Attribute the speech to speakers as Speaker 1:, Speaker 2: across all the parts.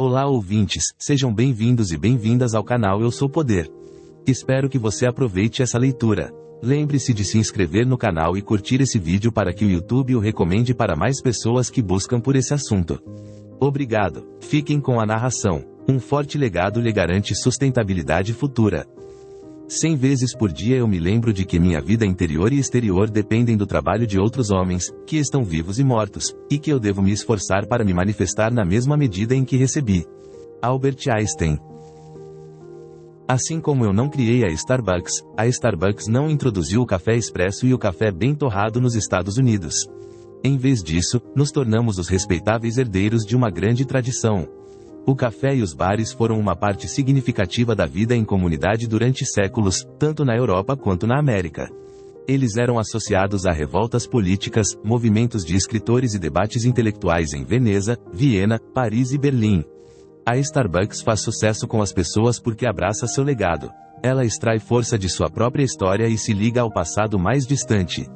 Speaker 1: Olá ouvintes, sejam bem-vindos e bem-vindas ao canal Eu Sou Poder. Espero que você aproveite essa leitura. Lembre-se de se inscrever no canal e curtir esse vídeo para que o YouTube o recomende para mais pessoas que buscam por esse assunto. Obrigado. Fiquem com a narração. Um forte legado lhe garante sustentabilidade futura. 100 vezes por dia eu me lembro de que minha vida interior e exterior dependem do trabalho de outros homens, que estão vivos e mortos, e que eu devo me esforçar para me manifestar na mesma medida em que recebi. Albert Einstein. Assim como eu não criei a Starbucks não introduziu o café expresso e o café bem torrado nos Estados Unidos. Em vez disso, nos tornamos os respeitáveis herdeiros de uma grande tradição. O café e os bares foram uma parte significativa da vida em comunidade durante séculos, tanto na Europa quanto na América. Eles eram associados a revoltas políticas, movimentos de escritores e debates intelectuais em Veneza, Viena, Paris e Berlim. A Starbucks faz sucesso com as pessoas porque abraça seu legado. Ela extrai força de sua própria história e se liga ao passado mais distante.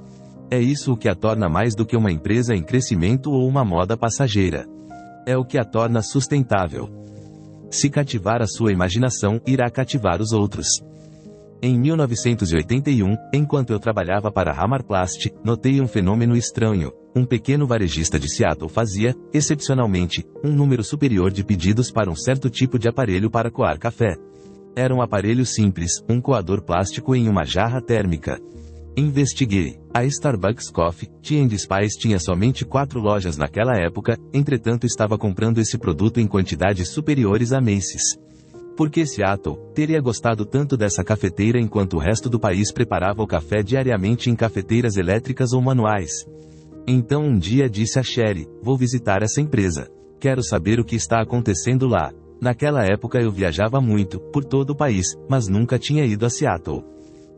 Speaker 1: É isso o que a torna mais do que uma empresa em crescimento ou uma moda passageira. É o que a torna sustentável. Se cativar a sua imaginação, irá cativar os outros. Em 1981, enquanto eu trabalhava para a Hammarplast, notei um fenômeno estranho. Um pequeno varejista de Seattle fazia, excepcionalmente, um número superior de pedidos para um certo tipo de aparelho para coar café. Era um aparelho simples, um coador plástico em uma jarra térmica. Investiguei. A Starbucks Coffee and Spice tinha somente 4 lojas naquela época, entretanto estava comprando esse produto em quantidades superiores a Macy's. Por que Seattle teria gostado tanto dessa cafeteira enquanto o resto do país preparava o café diariamente em cafeteiras elétricas ou manuais? Então um dia disse a Sherry, vou visitar essa empresa. Quero saber o que está acontecendo lá. Naquela época eu viajava muito, por todo o país, mas nunca tinha ido a Seattle.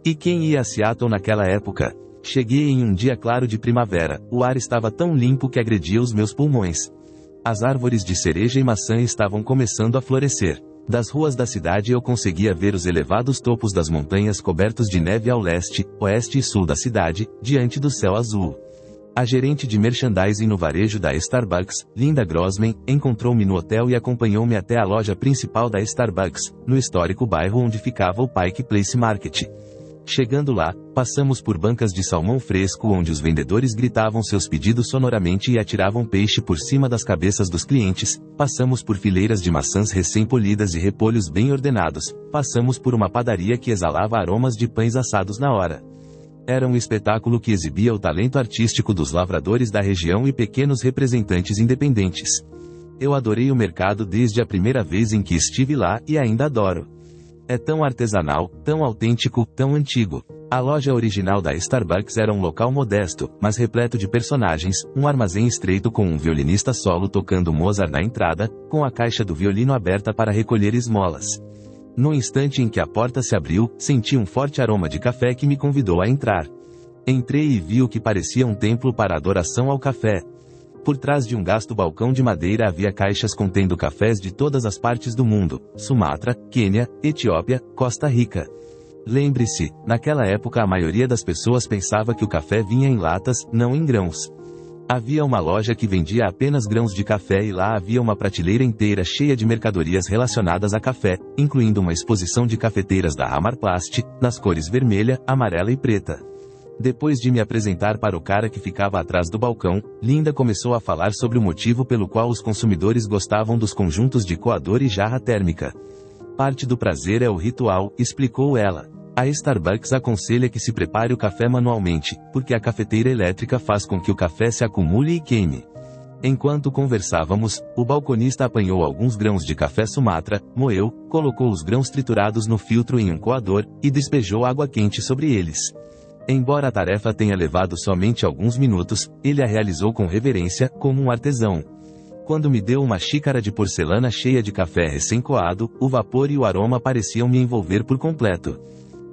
Speaker 1: E quem ia a Seattle naquela época? Cheguei em um dia claro de primavera, o ar estava tão limpo que agredia os meus pulmões. As árvores de cereja e maçã estavam começando a florescer. Das ruas da cidade eu conseguia ver os elevados topos das montanhas cobertos de neve ao leste, oeste e sul da cidade, diante do céu azul. A gerente de merchandising no varejo da Starbucks, Linda Grossman, encontrou-me no hotel e acompanhou-me até a loja principal da Starbucks, no histórico bairro onde ficava o Pike Place Market. Chegando lá, passamos por bancas de salmão fresco onde os vendedores gritavam seus pedidos sonoramente e atiravam peixe por cima das cabeças dos clientes, passamos por fileiras de maçãs recém-polidas e repolhos bem ordenados, passamos por uma padaria que exalava aromas de pães assados na hora. Era um espetáculo que exibia o talento artístico dos lavradores da região e pequenos representantes independentes. Eu adorei o mercado desde a primeira vez em que estive lá e ainda adoro. É tão artesanal, tão autêntico, tão antigo. A loja original da Starbucks era um local modesto, mas repleto de personagens, um armazém estreito com um violinista solo tocando Mozart na entrada, com a caixa do violino aberta para recolher esmolas. No instante em que a porta se abriu, senti um forte aroma de café que me convidou a entrar. Entrei e vi o que parecia um templo para adoração ao café. Por trás de um gasto balcão de madeira havia caixas contendo cafés de todas as partes do mundo, Sumatra, Quênia, Etiópia, Costa Rica. Lembre-se, naquela época a maioria das pessoas pensava que o café vinha em latas, não em grãos. Havia uma loja que vendia apenas grãos de café e lá havia uma prateleira inteira cheia de mercadorias relacionadas a café, incluindo uma exposição de cafeteiras da Hammarplast, nas cores vermelha, amarela e preta. Depois de me apresentar para o cara que ficava atrás do balcão, Linda começou a falar sobre o motivo pelo qual os consumidores gostavam dos conjuntos de coador e jarra térmica. Parte do prazer é o ritual, explicou ela. A Starbucks aconselha que se prepare o café manualmente, porque a cafeteira elétrica faz com que o café se acumule e queime. Enquanto conversávamos, o balconista apanhou alguns grãos de café Sumatra, moeu, colocou os grãos triturados no filtro em um coador, e despejou água quente sobre eles. Embora a tarefa tenha levado somente alguns minutos, ele a realizou com reverência, como um artesão. Quando me deu uma xícara de porcelana cheia de café recém-coado, o vapor e o aroma pareciam me envolver por completo.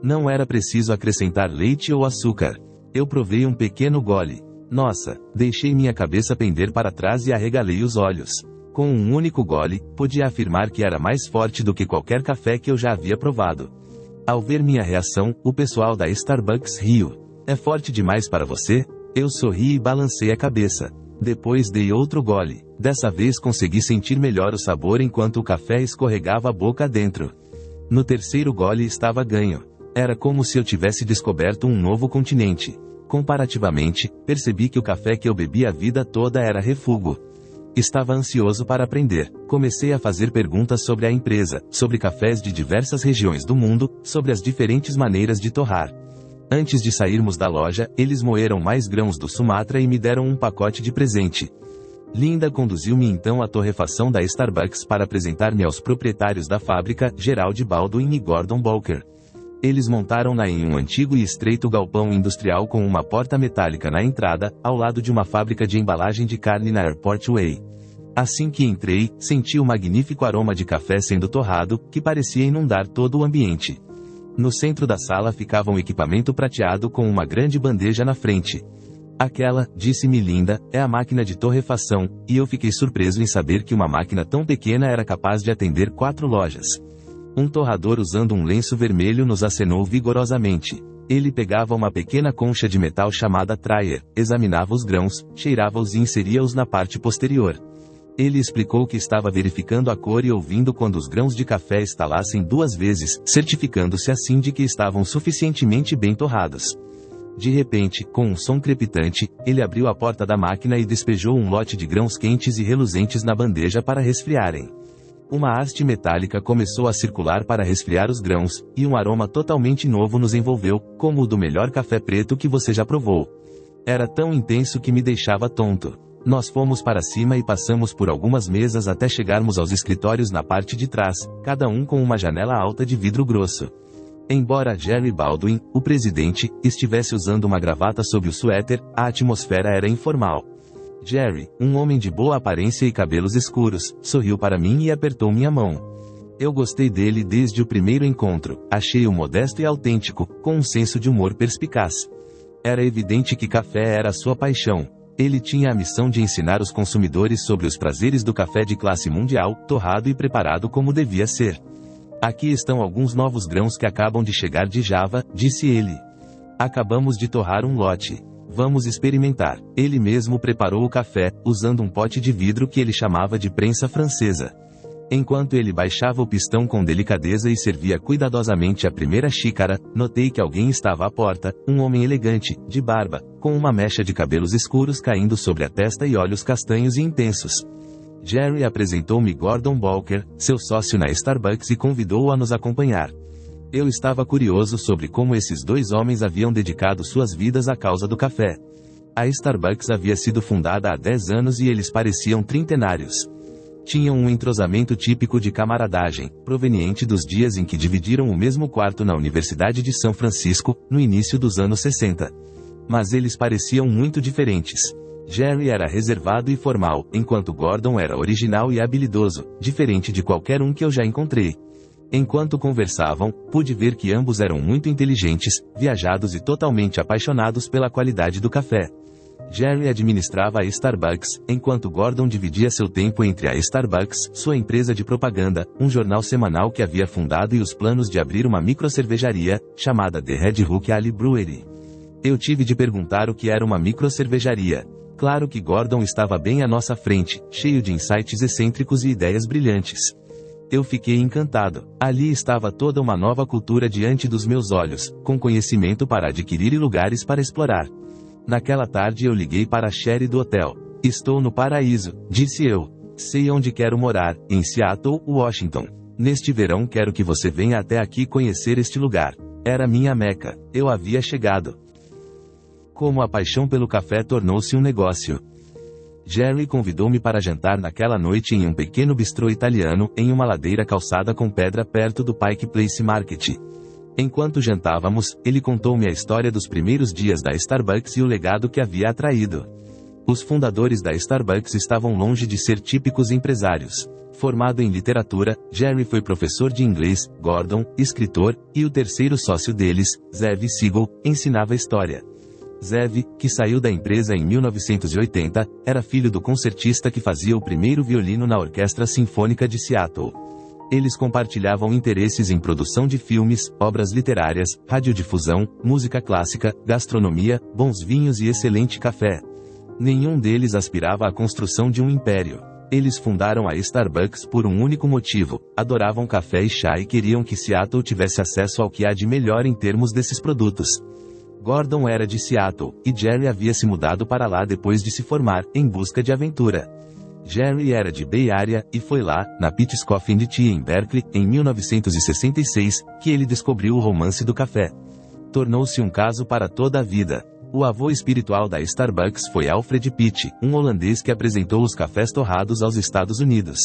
Speaker 1: Não era preciso acrescentar leite ou açúcar. Eu provei um pequeno gole. Nossa, deixei minha cabeça pender para trás e arregalei os olhos. Com um único gole, podia afirmar que era mais forte do que qualquer café que eu já havia provado. Ao ver minha reação, o pessoal da Starbucks riu. É forte demais para você? Eu sorri e balancei a cabeça. Depois dei outro gole. Dessa vez consegui sentir melhor o sabor enquanto o café escorregava a boca adentro. No terceiro gole estava ganho. Era como se eu tivesse descoberto um novo continente. Comparativamente, percebi que o café que eu bebi a vida toda era refúgio. Estava ansioso para aprender. Comecei a fazer perguntas sobre a empresa, sobre cafés de diversas regiões do mundo, sobre as diferentes maneiras de torrar. Antes de sairmos da loja, eles moeram mais grãos do Sumatra e me deram um pacote de presente. Linda conduziu-me então à torrefação da Starbucks para apresentar-me aos proprietários da fábrica, Gerald Baldwin e Gordon Bolker. Eles montaram-na em um antigo e estreito galpão industrial com uma porta metálica na entrada, ao lado de uma fábrica de embalagem de carne na Airport Way. Assim que entrei, senti o magnífico aroma de café sendo torrado, que parecia inundar todo o ambiente. No centro da sala ficava um equipamento prateado com uma grande bandeja na frente. Aquela, disse-me Linda, é a máquina de torrefação, e eu fiquei surpreso em saber que uma máquina tão pequena era capaz de atender 4 lojas. Um torrador usando um lenço vermelho nos acenou vigorosamente. Ele pegava uma pequena concha de metal chamada tryer, examinava os grãos, cheirava-os e inseria-os na parte posterior. Ele explicou que estava verificando a cor e ouvindo quando os grãos de café estalassem 2 vezes, certificando-se assim de que estavam suficientemente bem torrados. De repente, com um som crepitante, ele abriu a porta da máquina e despejou um lote de grãos quentes e reluzentes na bandeja para resfriarem. Uma haste metálica começou a circular para resfriar os grãos, e um aroma totalmente novo nos envolveu, como o do melhor café preto que você já provou. Era tão intenso que me deixava tonto. Nós fomos para cima e passamos por algumas mesas até chegarmos aos escritórios na parte de trás, cada um com uma janela alta de vidro grosso. Embora Jerry Baldwin, o presidente, estivesse usando uma gravata sob o suéter, a atmosfera era informal. Jerry, um homem de boa aparência e cabelos escuros, sorriu para mim e apertou minha mão. Eu gostei dele desde o primeiro encontro, achei-o modesto e autêntico, com um senso de humor perspicaz. Era evidente que café era sua paixão. Ele tinha a missão de ensinar os consumidores sobre os prazeres do café de classe mundial, torrado e preparado como devia ser. Aqui estão alguns novos grãos que acabam de chegar de Java, disse ele. Acabamos de torrar um lote. Vamos experimentar. Ele mesmo preparou o café, usando um pote de vidro que ele chamava de prensa francesa. Enquanto ele baixava o pistão com delicadeza e servia cuidadosamente a primeira xícara, notei que alguém estava à porta, um homem elegante, de barba, com uma mecha de cabelos escuros caindo sobre a testa e olhos castanhos e intensos. Jerry apresentou-me Gordon Bolker, seu sócio na Starbucks, e convidou-o a nos acompanhar. Eu estava curioso sobre como esses 2 homens haviam dedicado suas vidas à causa do café. A Starbucks havia sido fundada há 10 anos e eles pareciam trintenários. Tinham um entrosamento típico de camaradagem, proveniente dos dias em que dividiram o mesmo quarto na Universidade de São Francisco, no início dos anos 60. Mas eles pareciam muito diferentes. Jerry era reservado e formal, enquanto Gordon era original e habilidoso, diferente de qualquer um que eu já encontrei. Enquanto conversavam, pude ver que ambos eram muito inteligentes, viajados e totalmente apaixonados pela qualidade do café. Jerry administrava a Starbucks, enquanto Gordon dividia seu tempo entre a Starbucks, sua empresa de propaganda, um jornal semanal que havia fundado e os planos de abrir uma microcervejaria, chamada The Red Hook Alley Brewery. Eu tive de perguntar o que era uma microcervejaria. Claro que Gordon estava bem à nossa frente, cheio de insights excêntricos e ideias brilhantes. Eu fiquei encantado. Ali estava toda uma nova cultura diante dos meus olhos, com conhecimento para adquirir e lugares para explorar. Naquela tarde eu liguei para a Sherry do hotel. Estou no paraíso, disse eu. Sei onde quero morar, em Seattle, Washington. Neste verão quero que você venha até aqui conhecer este lugar. Era minha meca. Eu havia chegado. Como a paixão pelo café tornou-se um negócio. Jerry convidou-me para jantar naquela noite em um pequeno bistrô italiano, em uma ladeira calçada com pedra perto do Pike Place Market. Enquanto jantávamos, ele contou-me a história dos primeiros dias da Starbucks e o legado que havia atraído. Os fundadores da Starbucks estavam longe de ser típicos empresários. Formado em literatura, Jerry foi professor de inglês, Gordon, escritor, e o terceiro sócio deles, Zev Siegel, ensinava história. Zev, que saiu da empresa em 1980, era filho do concertista que fazia o primeiro violino na Orquestra Sinfônica de Seattle. Eles compartilhavam interesses em produção de filmes, obras literárias, radiodifusão, música clássica, gastronomia, bons vinhos e excelente café. Nenhum deles aspirava à construção de um império. Eles fundaram a Starbucks por um único motivo: adoravam café e chá e queriam que Seattle tivesse acesso ao que há de melhor em termos desses produtos. Gordon era de Seattle, e Jerry havia se mudado para lá depois de se formar, em busca de aventura. Jerry era de Bay Area, e foi lá, na Pitt's Coffee and Tea em Berkeley, em 1966, que ele descobriu o romance do café. Tornou-se um caso para toda a vida. O avô espiritual da Starbucks foi Alfred Pitt, um holandês que apresentou os cafés torrados aos Estados Unidos.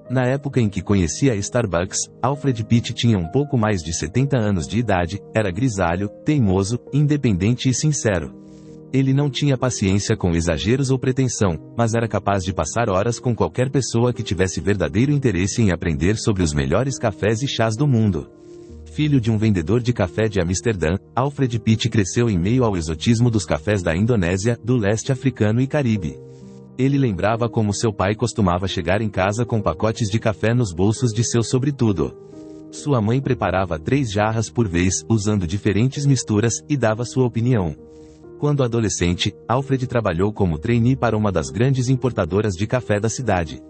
Speaker 1: Na época em que conhecia a Starbucks, Alfred Pitt tinha um pouco mais de 70 anos de idade, era grisalho, teimoso, independente e sincero. Ele não tinha paciência com exageros ou pretensão, mas era capaz de passar horas com qualquer pessoa que tivesse verdadeiro interesse em aprender sobre os melhores cafés e chás do mundo. Filho de um vendedor de café de Amsterdã, Alfred Pitt cresceu em meio ao exotismo dos cafés da Indonésia, do leste africano e Caribe. Ele lembrava como seu pai costumava chegar em casa com pacotes de café nos bolsos de seu sobretudo. Sua mãe preparava 3 jarras por vez, usando diferentes misturas, e dava sua opinião. Quando adolescente, Alfred trabalhou como trainee para uma das grandes importadoras de café da cidade.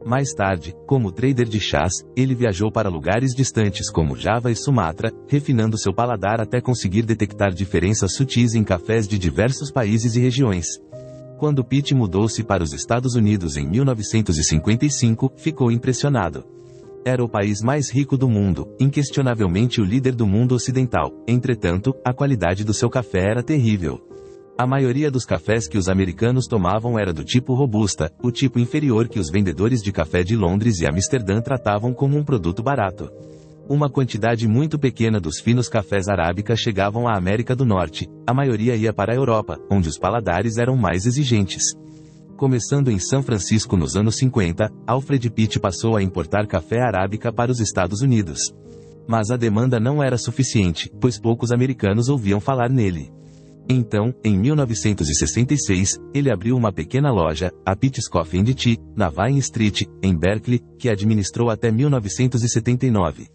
Speaker 1: Mais tarde, como trader de chás, ele viajou para lugares distantes como Java e Sumatra, refinando seu paladar até conseguir detectar diferenças sutis em cafés de diversos países e regiões. Quando Pitt mudou-se para os Estados Unidos em 1955, ficou impressionado. Era o país mais rico do mundo, inquestionavelmente o líder do mundo ocidental. Entretanto, a qualidade do seu café era terrível. A maioria dos cafés que os americanos tomavam era do tipo robusta, o tipo inferior que os vendedores de café de Londres e Amsterdã tratavam como um produto barato. Uma quantidade muito pequena dos finos cafés arábica chegavam à América do Norte, a maioria ia para a Europa, onde os paladares eram mais exigentes. Começando em São Francisco nos anos 50, Alfred Pitt passou a importar café arábica para os Estados Unidos. Mas a demanda não era suficiente, pois poucos americanos ouviam falar nele. Então, em 1966, ele abriu uma pequena loja, a Pitt's Coffee and Tea, na Vine Street, em Berkeley, que administrou até 1979.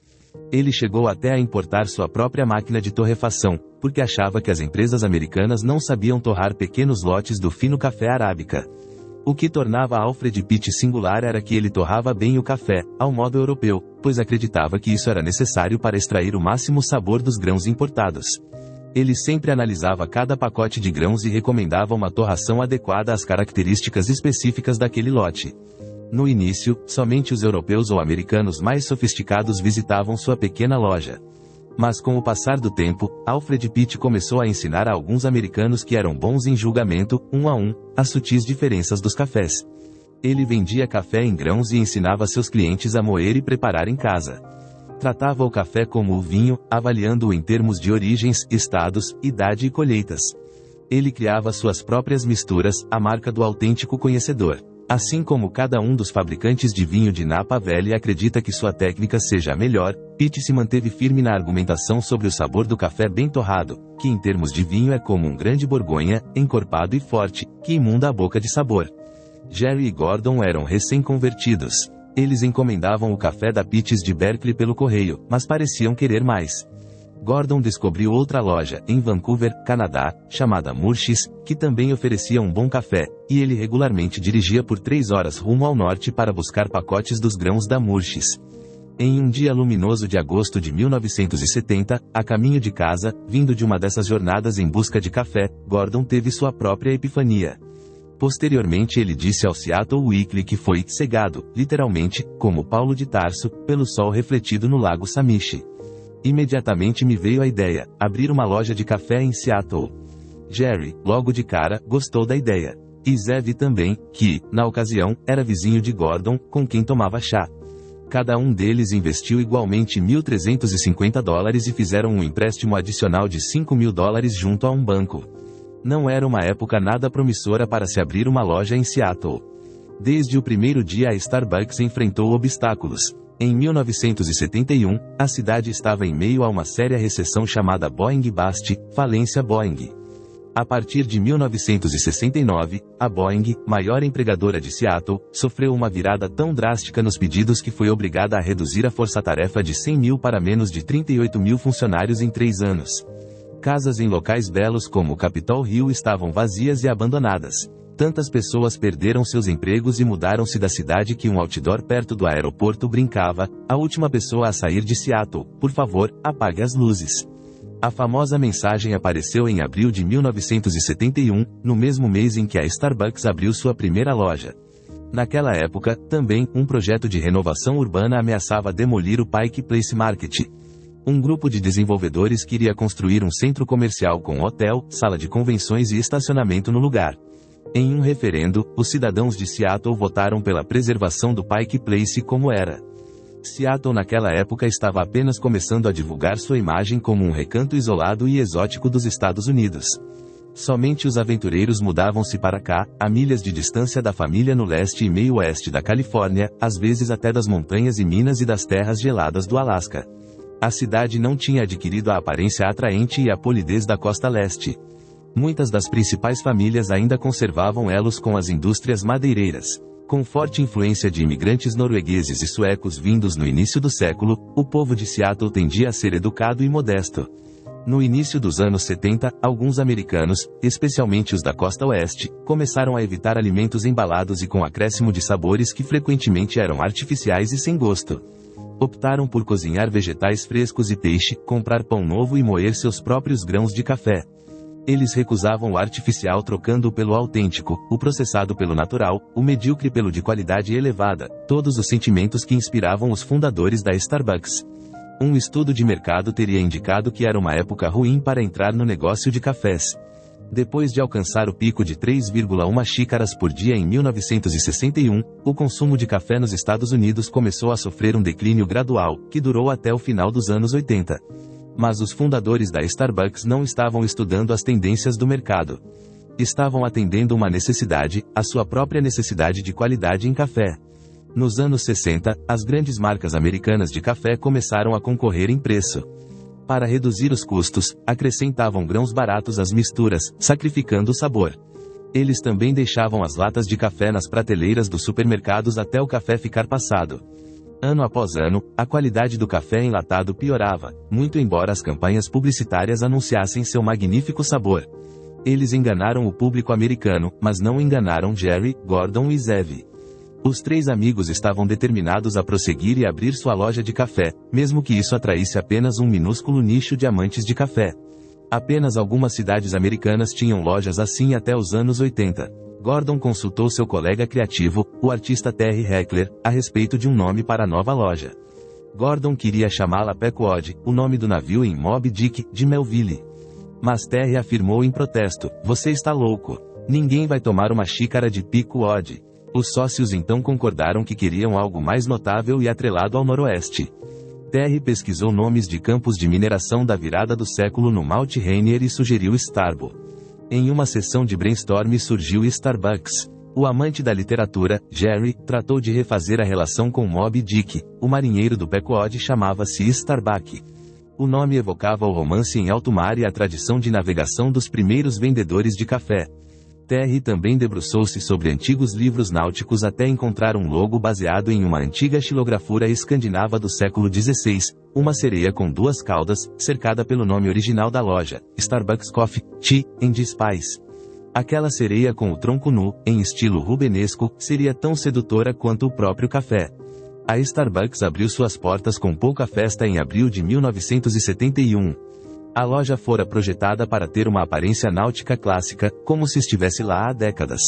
Speaker 1: Ele chegou até a importar sua própria máquina de torrefação, porque achava que as empresas americanas não sabiam torrar pequenos lotes do fino café arábica. O que tornava Alfred Pitt singular era que ele torrava bem o café, ao modo europeu, pois acreditava que isso era necessário para extrair o máximo sabor dos grãos importados. Ele sempre analisava cada pacote de grãos e recomendava uma torração adequada às características específicas daquele lote. No início, somente os europeus ou americanos mais sofisticados visitavam sua pequena loja. Mas com o passar do tempo, Alfred Pitt começou a ensinar a alguns americanos que eram bons em julgamento, um a um, as sutis diferenças dos cafés. Ele vendia café em grãos e ensinava seus clientes a moer e preparar em casa. Tratava o café como o vinho, avaliando-o em termos de origens, estados, idade e colheitas. Ele criava suas próprias misturas, a marca do autêntico conhecedor. Assim como cada um dos fabricantes de vinho de Napa Valley acredita que sua técnica seja a melhor, Pitt se manteve firme na argumentação sobre o sabor do café bem torrado, que em termos de vinho é como um grande borgonha, encorpado e forte, que imunda a boca de sabor. Jerry e Gordon eram recém-convertidos. Eles encomendavam o café da Pitt's de Berkeley pelo correio, mas pareciam querer mais. Gordon descobriu outra loja, em Vancouver, Canadá, chamada Murchis, que também oferecia um bom café, e ele regularmente dirigia por 3 horas rumo ao norte para buscar pacotes dos grãos da Murchis. Em um dia luminoso de agosto de 1970, a caminho de casa, vindo de uma dessas jornadas em busca de café, Gordon teve sua própria epifania. Posteriormente ele disse ao Seattle Weekly que foi cegado, literalmente, como Paulo de Tarso, pelo sol refletido no lago Samishi. Imediatamente me veio a ideia, abrir uma loja de café em Seattle. Jerry, logo de cara, gostou da ideia. E Zev também, que, na ocasião, era vizinho de Gordon, com quem tomava chá. Cada um deles investiu igualmente $1.350 e fizeram um empréstimo adicional de $5.000 junto a um banco. Não era uma época nada promissora para se abrir uma loja em Seattle. Desde o primeiro dia a Starbucks enfrentou obstáculos. Em 1971, a cidade estava em meio a uma séria recessão chamada Boeing Bust, falência Boeing. A partir de 1969, a Boeing, maior empregadora de Seattle, sofreu uma virada tão drástica nos pedidos que foi obrigada a reduzir a força-tarefa de 100 mil para menos de 38 mil funcionários em 3 anos. Casas em locais belos como o Capitol Hill estavam vazias e abandonadas. Tantas pessoas perderam seus empregos e mudaram-se da cidade que um outdoor perto do aeroporto brincava: "A última pessoa a sair de Seattle, por favor, apague as luzes." A famosa mensagem apareceu em abril de 1971, no mesmo mês em que a Starbucks abriu sua primeira loja. Naquela época, também, um projeto de renovação urbana ameaçava demolir o Pike Place Market. Um grupo de desenvolvedores queria construir um centro comercial com hotel, sala de convenções e estacionamento no lugar. Em um referendo, os cidadãos de Seattle votaram pela preservação do Pike Place como era. Seattle naquela época estava apenas começando a divulgar sua imagem como um recanto isolado e exótico dos Estados Unidos. Somente os aventureiros mudavam-se para cá, a milhas de distância da família no leste e meio oeste da Califórnia, às vezes até das montanhas e minas e das terras geladas do Alasca. A cidade não tinha adquirido a aparência atraente e a polidez da costa leste. Muitas das principais famílias ainda conservavam elos com as indústrias madeireiras. Com forte influência de imigrantes noruegueses e suecos vindos no início do século, o povo de Seattle tendia a ser educado e modesto. No início dos anos 70, alguns americanos, especialmente os da costa oeste, começaram a evitar alimentos embalados e com acréscimo de sabores que frequentemente eram artificiais e sem gosto. Optaram por cozinhar vegetais frescos e peixe, comprar pão novo e moer seus próprios grãos de café. Eles recusavam o artificial trocando-o pelo autêntico, o processado pelo natural, o medíocre pelo de qualidade elevada, todos os sentimentos que inspiravam os fundadores da Starbucks. Um estudo de mercado teria indicado que era uma época ruim para entrar no negócio de cafés. Depois de alcançar o pico de 3,1 xícaras por dia em 1961, o consumo de café nos Estados Unidos começou a sofrer um declínio gradual, que durou até o final dos anos 80. Mas os fundadores da Starbucks não estavam estudando as tendências do mercado. Estavam atendendo uma necessidade, a sua própria necessidade de qualidade em café. Nos anos 60, as grandes marcas americanas de café começaram a concorrer em preço. Para reduzir os custos, acrescentavam grãos baratos às misturas, sacrificando o sabor. Eles também deixavam as latas de café nas prateleiras dos supermercados até o café ficar passado. Ano após ano, a qualidade do café enlatado piorava, muito embora as campanhas publicitárias anunciassem seu magnífico sabor. Eles enganaram o público americano, mas não enganaram Jerry, Gordon e Zev. Os três amigos estavam determinados a prosseguir e abrir sua loja de café, mesmo que isso atraísse apenas um minúsculo nicho de amantes de café. Apenas algumas cidades americanas tinham lojas assim até os anos 80. Gordon consultou seu colega criativo, o artista Terry Heckler, a respeito de um nome para a nova loja. Gordon queria chamá-la Pequod, o nome do navio em Moby Dick, de Melville. Mas Terry afirmou em protesto: "Você está louco. Ninguém vai tomar uma xícara de Pequod." Os sócios então concordaram que queriam algo mais notável e atrelado ao noroeste. Terry pesquisou nomes de campos de mineração da virada do século no Mount Rainier e sugeriu Starbo. Em uma sessão de brainstorm surgiu Starbucks. O amante da literatura, Jerry, tratou de refazer a relação com Moby Dick. O marinheiro do Pequod chamava-se Starbuck. O nome evocava o romance em alto mar e a tradição de navegação dos primeiros vendedores de café. Terry também debruçou-se sobre antigos livros náuticos até encontrar um logo baseado em uma antiga xilografura escandinava do século XVI, uma sereia com duas caudas, cercada pelo nome original da loja, Starbucks Coffee, Tea, and Spice. Aquela sereia com o tronco nu, em estilo rubenesco, seria tão sedutora quanto o próprio café. A Starbucks abriu suas portas com pouca festa em abril de 1971. A loja fora projetada para ter uma aparência náutica clássica, como se estivesse lá há décadas.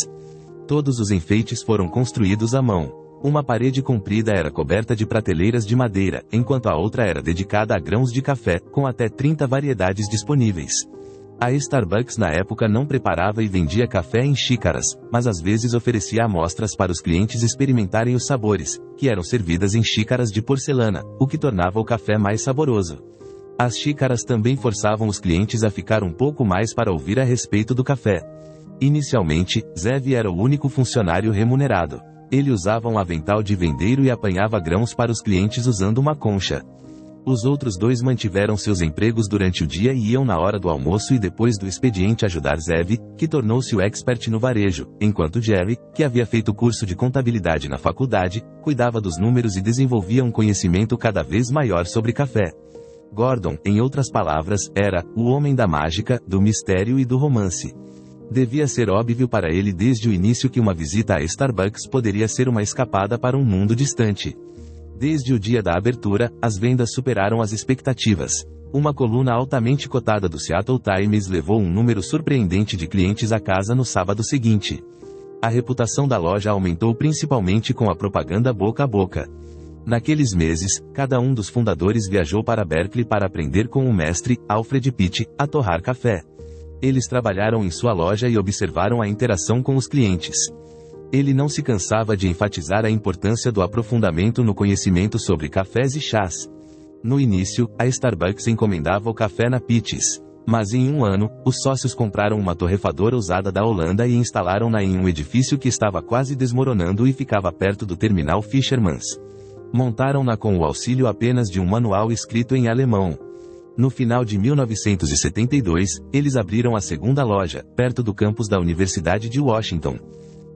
Speaker 1: Todos os enfeites foram construídos à mão. Uma parede comprida era coberta de prateleiras de madeira, enquanto a outra era dedicada a grãos de café, com até 30 variedades disponíveis. A Starbucks na época não preparava e vendia café em xícaras, mas às vezes oferecia amostras para os clientes experimentarem os sabores, que eram servidas em xícaras de porcelana, o que tornava o café mais saboroso. As xícaras também forçavam os clientes a ficar um pouco mais para ouvir a respeito do café. Inicialmente, Zev era o único funcionário remunerado. Ele usava um avental de vendeiro e apanhava grãos para os clientes usando uma concha. Os outros dois mantiveram seus empregos durante o dia e iam na hora do almoço e depois do expediente ajudar Zev, que tornou-se o expert no varejo, enquanto Jerry, que havia feito curso de contabilidade na faculdade, cuidava dos números e desenvolvia um conhecimento cada vez maior sobre café. Gordon, em outras palavras, era o homem da mágica, do mistério e do romance. Devia ser óbvio para ele desde o início que uma visita a Starbucks poderia ser uma escapada para um mundo distante. Desde o dia da abertura, as vendas superaram as expectativas. Uma coluna altamente cotada do Seattle Times levou um número surpreendente de clientes a casa no sábado seguinte. A reputação da loja aumentou principalmente com a propaganda boca a boca. Naqueles meses, cada um dos fundadores viajou para Berkeley para aprender com o mestre, Alfred Pitt, a torrar café. Eles trabalharam em sua loja e observaram a interação com os clientes. Ele não se cansava de enfatizar a importância do aprofundamento no conhecimento sobre cafés e chás. No início, a Starbucks encomendava o café na Pitt's. Mas em um ano, os sócios compraram uma torrefadora usada da Holanda e instalaram-na em um edifício que estava quase desmoronando e ficava perto do terminal Fisherman's. Montaram-na com o auxílio apenas de um manual escrito em alemão. No final de 1972, eles abriram a segunda loja, perto do campus da Universidade de Washington.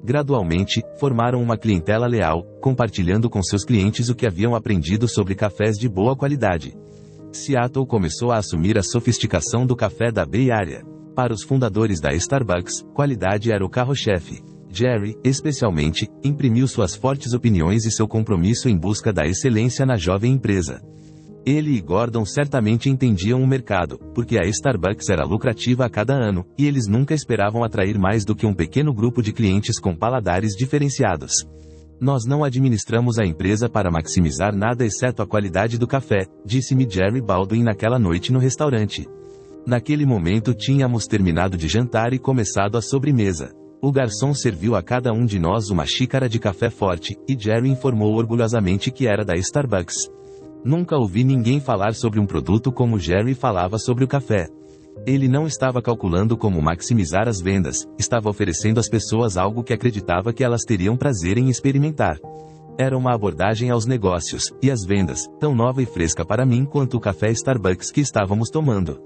Speaker 1: Gradualmente, formaram uma clientela leal, compartilhando com seus clientes o que haviam aprendido sobre cafés de boa qualidade. Seattle começou a assumir a sofisticação do café da Bay Area. Para os fundadores da Starbucks, qualidade era o carro-chefe. Jerry, especialmente, imprimiu suas fortes opiniões e seu compromisso em busca da excelência na jovem empresa. Ele e Gordon certamente entendiam o mercado, porque a Starbucks era lucrativa a cada ano, e eles nunca esperavam atrair mais do que um pequeno grupo de clientes com paladares diferenciados. Nós não administramos a empresa para maximizar nada exceto a qualidade do café, disse-me Jerry Baldwin naquela noite no restaurante. Naquele momento tínhamos terminado de jantar e começado a sobremesa. O garçom serviu a cada um de nós uma xícara de café forte, e Jerry informou orgulhosamente que era da Starbucks. Nunca ouvi ninguém falar sobre um produto como Jerry falava sobre o café. Ele não estava calculando como maximizar as vendas, estava oferecendo às pessoas algo que acreditava que elas teriam prazer em experimentar. Era uma abordagem aos negócios, e às vendas, tão nova e fresca para mim quanto o café Starbucks que estávamos tomando.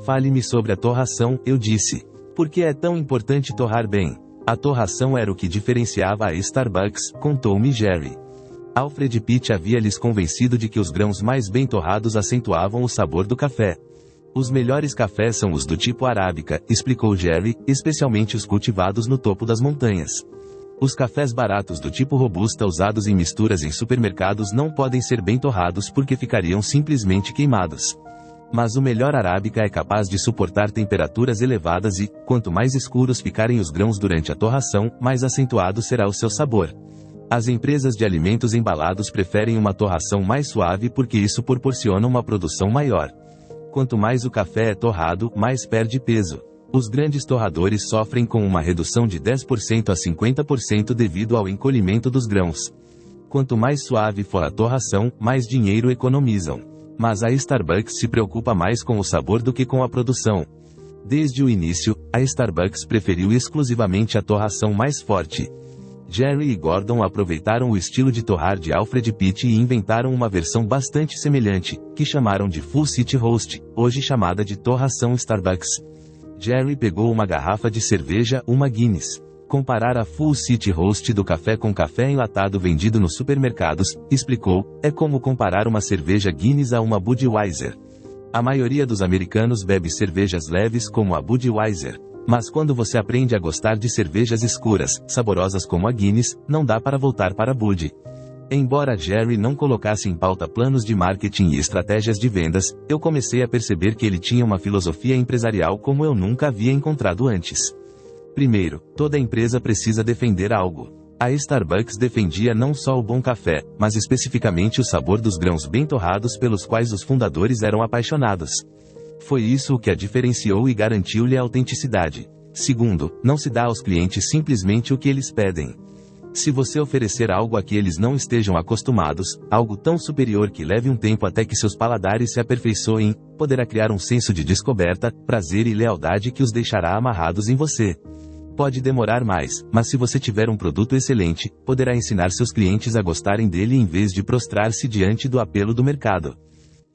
Speaker 1: Fale-me sobre a torração, eu disse. Por que é tão importante torrar bem? A torração era o que diferenciava a Starbucks, contou-me Jerry. Alfred Pitt havia lhes convencido de que os grãos mais bem torrados acentuavam o sabor do café. Os melhores cafés são os do tipo arábica, explicou Jerry, especialmente os cultivados no topo das montanhas. Os cafés baratos do tipo robusta usados em misturas em supermercados não podem ser bem torrados porque ficariam simplesmente queimados. Mas o melhor arábica é capaz de suportar temperaturas elevadas e, quanto mais escuros ficarem os grãos durante a torração, mais acentuado será o seu sabor. As empresas de alimentos embalados preferem uma torração mais suave porque isso proporciona uma produção maior. Quanto mais o café é torrado, mais perde peso. Os grandes torradores sofrem com uma redução de 10% a 50% devido ao encolhimento dos grãos. Quanto mais suave for a torração, mais dinheiro economizam. Mas a Starbucks se preocupa mais com o sabor do que com a produção. Desde o início, a Starbucks preferiu exclusivamente a torração mais forte. Jerry e Gordon aproveitaram o estilo de torrar de Alfred Pitt e inventaram uma versão bastante semelhante, que chamaram de Full City Roast, hoje chamada de torração Starbucks. Jerry pegou uma garrafa de cerveja, uma Guinness. Comparar a Full City Roast do café com café enlatado vendido nos supermercados, explicou, é como comparar uma cerveja Guinness a uma Budweiser. A maioria dos americanos bebe cervejas leves como a Budweiser. Mas quando você aprende a gostar de cervejas escuras, saborosas como a Guinness, não dá para voltar para Bud. Embora Jerry não colocasse em pauta planos de marketing e estratégias de vendas, eu comecei a perceber que ele tinha uma filosofia empresarial como eu nunca havia encontrado antes. Primeiro, toda empresa precisa defender algo. A Starbucks defendia não só o bom café, mas especificamente o sabor dos grãos bem torrados pelos quais os fundadores eram apaixonados. Foi isso o que a diferenciou e garantiu-lhe a autenticidade. Segundo, não se dá aos clientes simplesmente o que eles pedem. Se você oferecer algo a que eles não estejam acostumados, algo tão superior que leve um tempo até que seus paladares se aperfeiçoem, poderá criar um senso de descoberta, prazer e lealdade que os deixará amarrados em você. Pode demorar mais, mas se você tiver um produto excelente, poderá ensinar seus clientes a gostarem dele em vez de prostrar-se diante do apelo do mercado.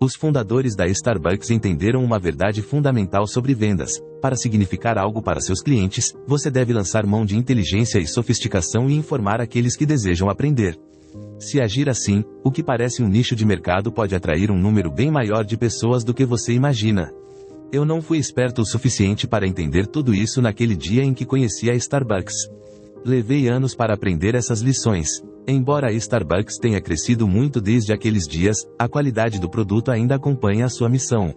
Speaker 1: Os fundadores da Starbucks entenderam uma verdade fundamental sobre vendas. Para significar algo para seus clientes, você deve lançar mão de inteligência e sofisticação e informar aqueles que desejam aprender. Se agir assim, o que parece um nicho de mercado pode atrair um número bem maior de pessoas do que você imagina. Eu não fui esperto o suficiente para entender tudo isso naquele dia em que conheci a Starbucks. Levei anos para aprender essas lições. Embora a Starbucks tenha crescido muito desde aqueles dias, a qualidade do produto ainda acompanha a sua missão.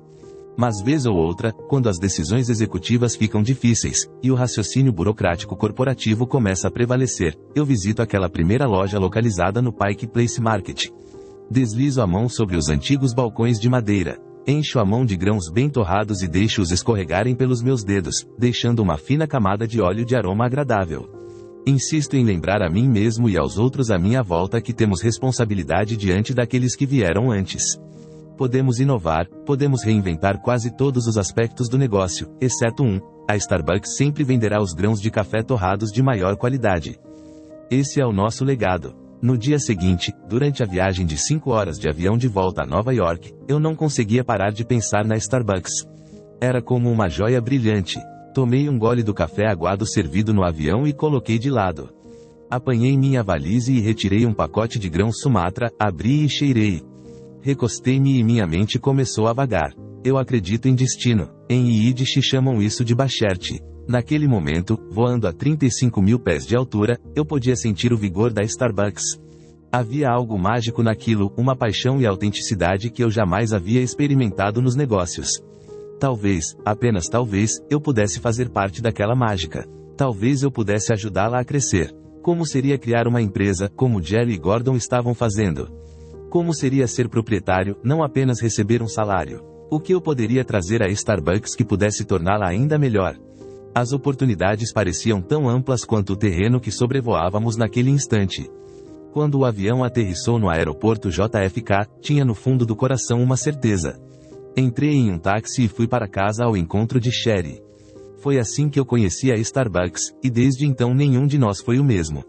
Speaker 1: Mas vez ou outra, quando as decisões executivas ficam difíceis, e o raciocínio burocrático corporativo começa a prevalecer, eu visito aquela primeira loja localizada no Pike Place Market. Deslizo a mão sobre os antigos balcões de madeira. Encho a mão de grãos bem torrados e deixo-os escorregarem pelos meus dedos, deixando uma fina camada de óleo de aroma agradável. Insisto em lembrar a mim mesmo e aos outros à minha volta que temos responsabilidade diante daqueles que vieram antes. Podemos inovar, podemos reinventar quase todos os aspectos do negócio, exceto um: a Starbucks sempre venderá os grãos de café torrados de maior qualidade. Esse é o nosso legado. No dia seguinte, durante a viagem de 5 horas de avião de volta a Nova York, eu não conseguia parar de pensar na Starbucks. Era como uma joia brilhante. Tomei um gole do café aguado servido no avião e coloquei de lado. Apanhei minha valise e retirei um pacote de grãos Sumatra, abri e cheirei. Recostei-me e minha mente começou a vagar. Eu acredito em destino. Em Yiddish chamam isso de bashert. Naquele momento, voando a 35 mil pés de altura, eu podia sentir o vigor da Starbucks. Havia algo mágico naquilo, uma paixão e autenticidade que eu jamais havia experimentado nos negócios. Talvez, apenas talvez, eu pudesse fazer parte daquela mágica. Talvez eu pudesse ajudá-la a crescer. Como seria criar uma empresa, como Jerry e Gordon estavam fazendo? Como seria ser proprietário, não apenas receber um salário? O que eu poderia trazer à Starbucks que pudesse torná-la ainda melhor? As oportunidades pareciam tão amplas quanto o terreno que sobrevoávamos naquele instante. Quando o avião aterrissou no aeroporto JFK, tinha no fundo do coração uma certeza. Entrei em um táxi e fui para casa ao encontro de Sherry. Foi assim que eu conheci a Starbucks, e desde então nenhum de nós foi o mesmo.